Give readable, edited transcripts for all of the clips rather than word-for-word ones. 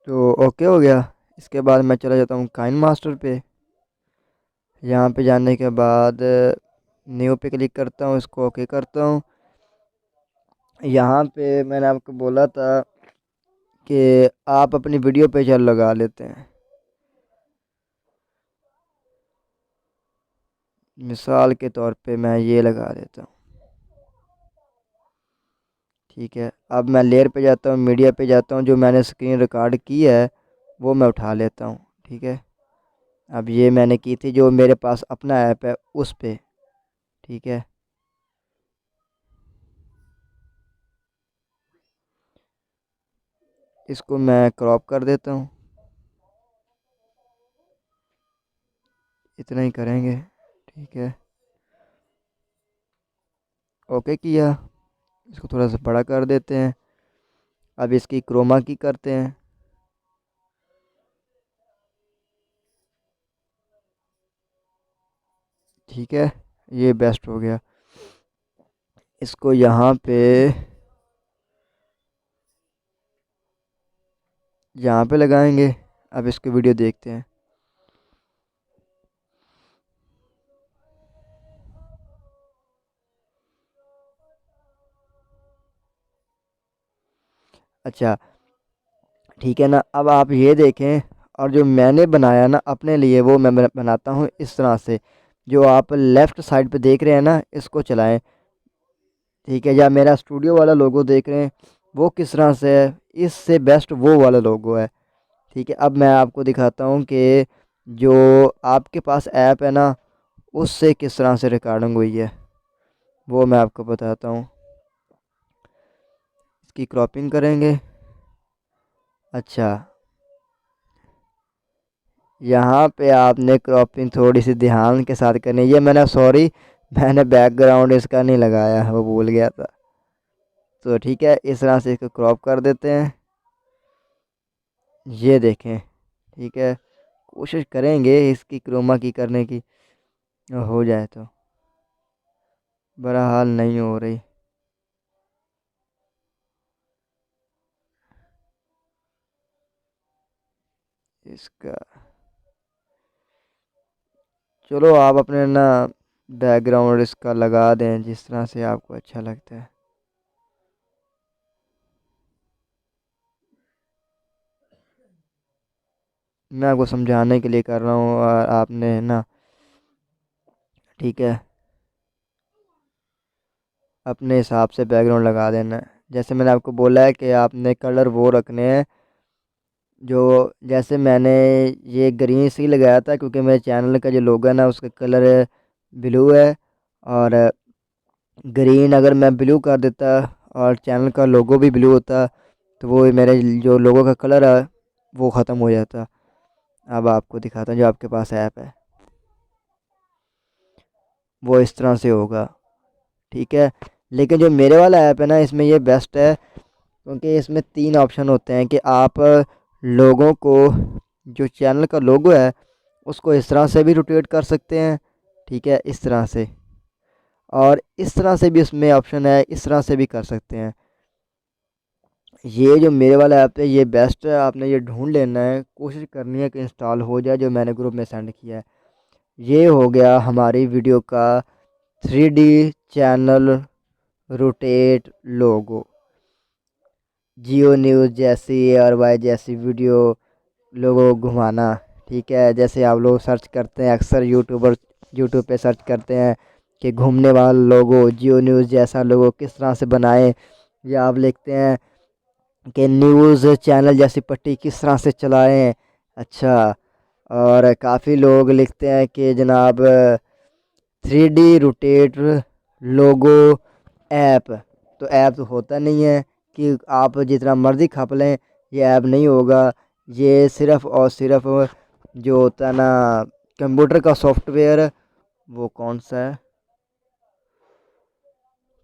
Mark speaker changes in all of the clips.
Speaker 1: तो ओके हो गया। इसके बाद मैं चला जाता हूँ काइन मास्टर पे। यहाँ पे जाने के बाद न्यू पे क्लिक करता हूँ, इसको ओके करता हूँ। यहाँ पे मैंने आपको बोला था कि आप अपनी वीडियो पे चल लगा लेते हैं। मिसाल के तौर पे मैं ये लगा देता हूँ। ठीक है, अब मैं लेयर पे जाता हूँ, मीडिया पे जाता हूँ, जो मैंने स्क्रीन रिकॉर्ड की है वो मैं उठा लेता हूँ। ठीक है, अब ये मैंने की थी जो मेरे पास अपना ऐप है उस पे। ठीक है, इसको मैं क्रॉप कर देता हूँ, इतना ही करेंगे। ठीक है, ओके किया। इसको थोड़ा सा बड़ा कर देते हैं। अब इसकी क्रोमा की करते हैं। ठीक है, ये बेस्ट हो गया। इसको यहाँ पे लगाएंगे। अब इसकी वीडियो देखते हैं। अच्छा, ठीक है ना, अब आप ये देखें। और जो मैंने बनाया ना अपने लिए वो मैं बनाता हूँ इस तरह से। जो आप लेफ़्ट साइड पे देख रहे हैं ना, इसको चलाएं। ठीक है, या मेरा स्टूडियो वाला लोगो देख रहे हैं वो किस तरह से है, इससे बेस्ट वो वाला लोगो है। ठीक है, अब मैं आपको दिखाता हूँ कि जो आपके पास ऐप है ना उससे किस तरह से रिकॉर्डिंग हुई है, वो मैं आपको बताता हूँ। इसकी क्रॉपिंग करेंगे। अच्छा, यहाँ पे आपने क्रॉपिंग थोड़ी सी ध्यान के साथ करनी है। ये मैंने सॉरी, मैंने बैकग्राउंड इसका नहीं लगाया, वो भूल गया था। तो ठीक है, इस तरह से इसको क्रॉप कर देते हैं। ये देखें। ठीक है, कोशिश करेंगे इसकी क्रोमा की करने की, हो जाए तो। बहरहाल नहीं हो रही इसका। चलो आप अपने ना बैकग्राउंड इसका लगा दें जिस तरह से आपको अच्छा लगता है। मैं आपको समझाने के लिए कर रहा हूँ और आपने ना, ठीक है, अपने हिसाब से बैकग्राउंड लगा देना है। जैसे मैंने आपको बोला है कि आपने कलर वो रखने हैं जो, जैसे मैंने ये ग्रीन इसलिए लगाया था क्योंकि मेरे चैनल का जो लोगो है ना उसका कलर ब्लू है। और ग्रीन अगर मैं ब्लू कर देता और चैनल का लोगो भी ब्लू होता तो वो मेरे जो लोगो का कलर है वो ख़त्म हो जाता। अब आपको दिखाता हूँ, जो आपके पास ऐप है वो इस तरह से होगा। ठीक है, लेकिन जो मेरे वाला ऐप है ना इसमें ये बेस्ट है क्योंकि इसमें 3 ऑप्शन होते हैं कि आप लोगों को, जो चैनल का लोगो है उसको इस तरह से भी रोटेट कर सकते हैं। ठीक है, इस तरह से, और इस तरह से भी इसमें ऑप्शन है, इस तरह से भी कर सकते हैं। ये जो मेरे वाला ऐप है ये बेस्ट है, आपने ये ढूंढ लेना है, कोशिश करनी है कि इंस्टॉल हो जाए, जो मैंने ग्रुप में सेंड किया है। ये हो गया हमारी वीडियो का 3D चैनल रोटेट लोगो। जियो न्यूज़ जैसी और वाई जैसी वीडियो लोगों को घुमाना। ठीक है, जैसे आप लोग सर्च करते हैं, अक्सर यूट्यूब पे सर्च करते हैं कि घूमने वाला लोगो, जियो न्यूज़ जैसा लोगो किस तरह से बनाएं, या आप लिखते हैं कि न्यूज़ चैनल जैसी पट्टी किस तरह से चलाएं। अच्छा, और काफ़ी लोग लिखते हैं कि जनाब 3D रोटेट लोगो ऐप। तो ऐप तो होता नहीं है कि आप जितना मर्ज़ी खप लें, ये ऐप नहीं होगा। ये सिर्फ़ और सिर्फ़ जो होता है ना कंप्यूटर का सॉफ्टवेयर, वो कौन सा है,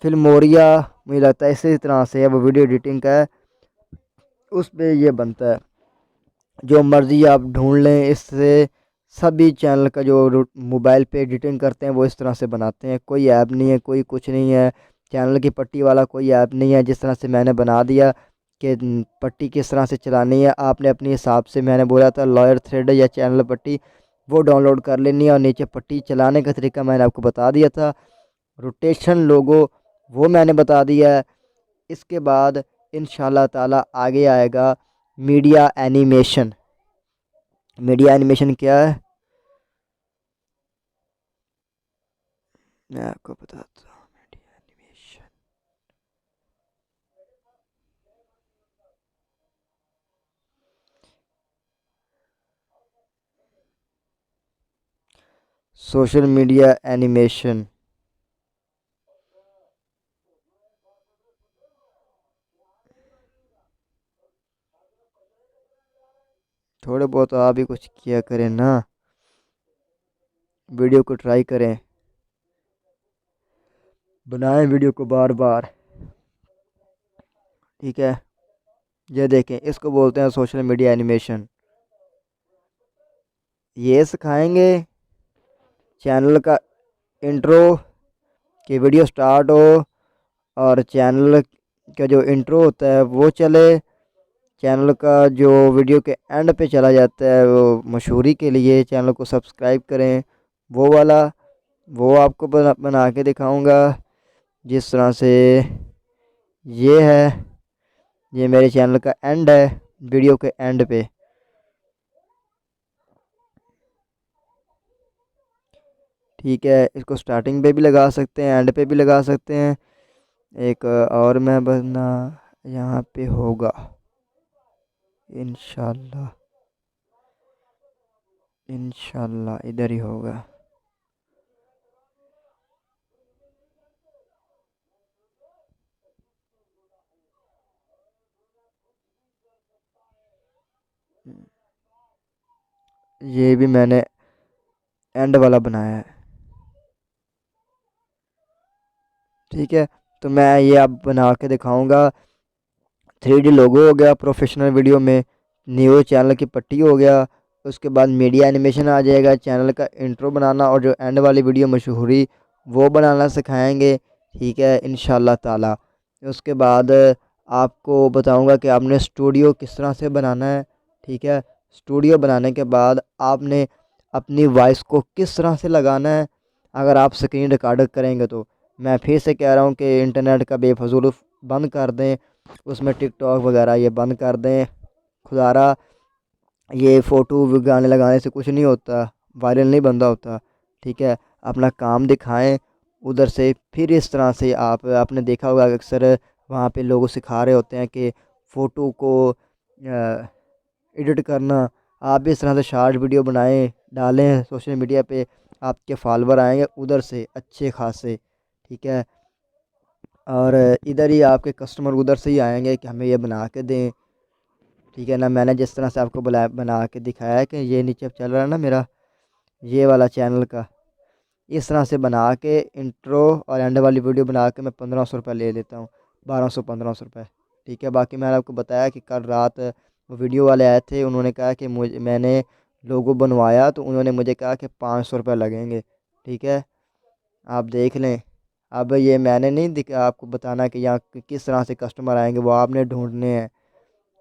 Speaker 1: फिल्मोरिया, मुझे लगता है इसी तरह से है, वो वीडियो एडिटिंग का है, उस पे ये बनता है। जो मर्ज़ी आप ढूंढ लें इससे, सभी चैनल का जो मोबाइल पे एडिटिंग करते हैं वो इस तरह से बनाते हैं। कोई ऐप नहीं है, कोई कुछ नहीं है, चैनल की पट्टी वाला कोई ऐप नहीं है। जिस तरह से मैंने बना दिया कि पट्टी किस तरह से चलानी है। आपने अपने हिसाब से, मैंने बोला था लॉयर थ्रेड या चैनल पट्टी, वो डाउनलोड कर लेनी है। और नीचे पट्टी चलाने का तरीका मैंने आपको बता दिया था। रोटेशन लोगो वो मैंने बता दिया है। इसके बाद इंशाल्लाह ताला आगे आएगा मीडिया एनिमेशन। मीडिया एनिमेशन क्या है मैं आपको बताता हूँ। Media animation, social media animation, थोड़े बहुत आप भी कुछ किया करें ना, वीडियो को ट्राई करें, बनाएं वीडियो को बार बार। ठीक है, ये देखें, इसको बोलते हैं सोशल मीडिया एनिमेशन। ये सिखाएंगे चैनल का इंट्रो, कि वीडियो स्टार्ट हो और चैनल का जो इंट्रो होता है वो चले। चैनल का जो वीडियो के एंड पे चला जाता है वो मशहूरी के लिए, चैनल को सब्सक्राइब करें, वो वाला। वो आपको बना के दिखाऊंगा। जिस तरह से ये है, ये मेरे चैनल का एंड है, वीडियो के एंड पे। ठीक है, इसको स्टार्टिंग पे भी लगा सकते हैं, एंड पे भी लगा सकते हैं। एक और मैं बना यहाँ पे होगा इंशाल्लाह, इंशाल्लाह इधर ही होगा। ये भी मैंने एंड वाला बनाया है। ठीक है, तो मैं ये अब बना के दिखाऊंगा। 3D लोगो हो गया प्रोफेशनल वीडियो में, न्यू चैनल की पट्टी हो गया, उसके बाद मीडिया एनिमेशन आ जाएगा, चैनल का इंट्रो बनाना और जो एंड वाली वीडियो मशहूरी वो बनाना सिखाएंगे। ठीक है इंशाल्लाह ताला। उसके बाद आपको बताऊंगा कि आपने स्टूडियो किस तरह से बनाना है। ठीक है, स्टूडियो बनाने के बाद आपने अपनी वॉइस को किस तरह से लगाना है। अगर आप स्क्रीन रिकॉर्ड करेंगे तो मैं फिर से कह रहा हूँ कि इंटरनेट का बेफजूल बंद कर दें, उसमें टिकटॉक वगैरह ये बंद कर दें। खुदारा ये फ़ोटो गाने लगाने से कुछ नहीं होता, वायरल नहीं बंदा होता। ठीक है, अपना काम दिखाएं उधर से। फिर इस तरह से आप, आपने देखा होगा कि अक्सर वहाँ पे लोगों सिखा रहे होते हैं कि फ़ोटो को एडिट करना। आप भी इस तरह से शॉर्ट वीडियो बनाएं, डालें सोशल मीडिया पे, आपके फॉलोवर आएंगे उधर से अच्छे खासे। ठीक है, और इधर ही आपके कस्टमर उधर से ही आएंगे कि हमें ये बना के दें। ठीक है ना, मैंने जिस तरह से आपको बना के दिखाया है कि ये नीचे चल रहा है ना मेरा ये वाला चैनल का, इस तरह से बना के इंट्रो और एंड वाली वीडियो बना के मैं 1500 रुपये ले लेता हूँ, 1200 1500 रुपये। ठीक है, बाकी मैंने आपको बताया कि कल रात वो वीडियो वाले आए थे, उन्होंने कहा कि मुझे, मैंने लोगो बनवाया तो उन्होंने मुझे कहा कि 500 रुपये लगेंगे। ठीक है, आप देख लें। अब ये मैंने नहीं आपको बताना कि यहाँ किस तरह से कस्टमर आएंगे, वो आपने ढूंढने हैं।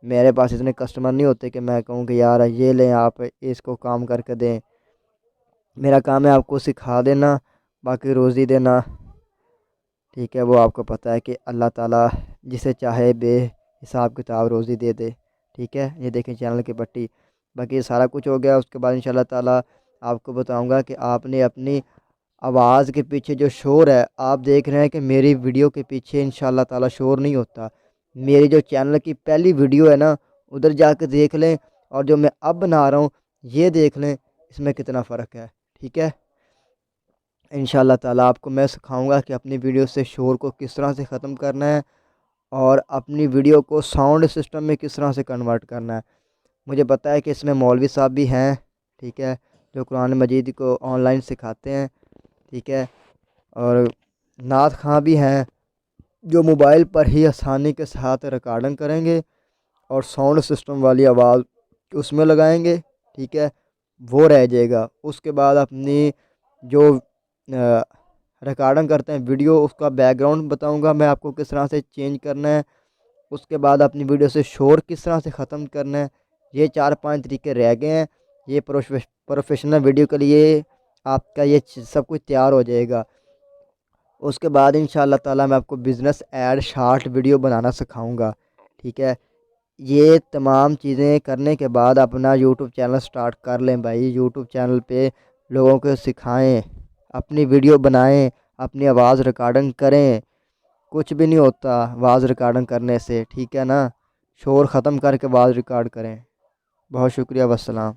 Speaker 1: मेरे पास इतने कस्टमर नहीं होते कि मैं कहूँ कि यार ये लें आप इसको काम करके दें। मेरा काम है आपको सिखा देना, बाकी रोज़ी देना। ठीक है, वो आपको पता है कि अल्लाह ताला जिसे चाहे बे हिसाब किताब रोज़ी दे दे। ठीक है, ये देखें चैनल की पट्टी, बाकी ये सारा कुछ हो गया। उसके बाद इंशाल्लाह ताला आपको बताऊंगा कि आपने अपनी आवाज़ के पीछे जो शोर है, आप देख रहे हैं कि मेरी वीडियो के पीछे इंशाल्लाह ताला शोर नहीं होता। मेरी जो चैनल की पहली वीडियो है ना, उधर जाकर देख लें, और जो मैं अब बना रहा हूँ ये देख लें, इसमें कितना फ़र्क है। ठीक है, इंशाल्लाह ताला आपको मैं सिखाऊंगा कि अपनी वीडियो से शोर को किस तरह से ख़त्म करना है और अपनी वीडियो को साउंड सिस्टम में किस तरह से कन्वर्ट करना है। मुझे पता है कि इसमें मौलवी साहब भी हैं, ठीक है, जो कुरान मजीद को ऑनलाइन सिखाते हैं। ठीक है, और नात खां भी हैं जो मोबाइल पर ही आसानी के साथ रिकॉर्डिंग करेंगे और साउंड सिस्टम वाली आवाज़ उसमें लगाएंगे। ठीक है, वो रह जाएगा। उसके बाद अपनी जो रिकॉर्डिंग करते हैं वीडियो, उसका बैकग्राउंड बताऊंगा मैं आपको किस तरह से चेंज करना है। उसके बाद अपनी वीडियो से शोर किस तरह से ख़त्म करना है, ये 4-5 तरीके रह गए हैं। ये प्रोफेशनल वीडियो के लिए आपका ये सब कुछ तैयार हो जाएगा। उसके बाद इंशाल्लाह ताला मैं आपको बिज़नेस ऐड शॉर्ट वीडियो बनाना सिखाऊंगा। ठीक है, ये तमाम चीज़ें करने के बाद अपना यूट्यूब चैनल स्टार्ट कर लें भाई। यूट्यूब चैनल पे लोगों को सिखाएं, अपनी वीडियो बनाएं, अपनी आवाज़ रिकॉर्डिंग करें। कुछ भी नहीं होता आवाज़ रिकॉर्डिंग करने से, ठीक है ना। शोर ख़त्म करके आवाज़ रिकॉर्ड करें। बहुत शुक्रिया, वस्सलाम।